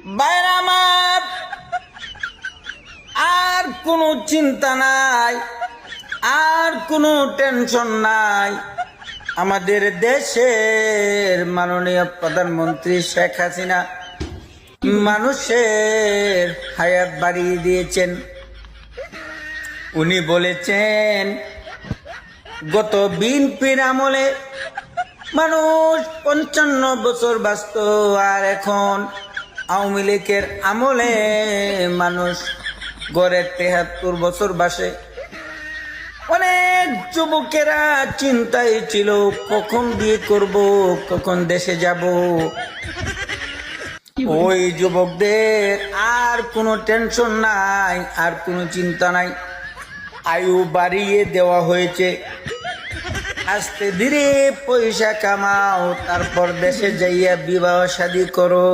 বাইরে আমার আর কোনো চিন্তা নাই, আর কোনো টেনশন নাই। আমাদের দেশের মাননীয় প্রধানমন্ত্রী শেখ হাসিনা মানুষের হায়াত বাড়িয়ে দিয়েছেন। উনি বলেছেন গত বিএনপির আমলে মানুষ 55 বছর বাঁচত, আর এখন আওয়ামী লীগের আমলে মানুষ গড়ে 73 বছর বাসে। অনেক যুবকেরা চিন্তায় ছিল কখন বিয়ে করব, কখন দেশে যাব। ওই যুবকদের আর কোনো টেনশন নাই, আর কোনো চিন্তা নাই। আয়ু বাড়িয়ে দেওয়া হয়েছে। আস্তে ধীরে পয়সা কামাও, তারপর দেশে যাইয়া বিবাহ শাদী করো।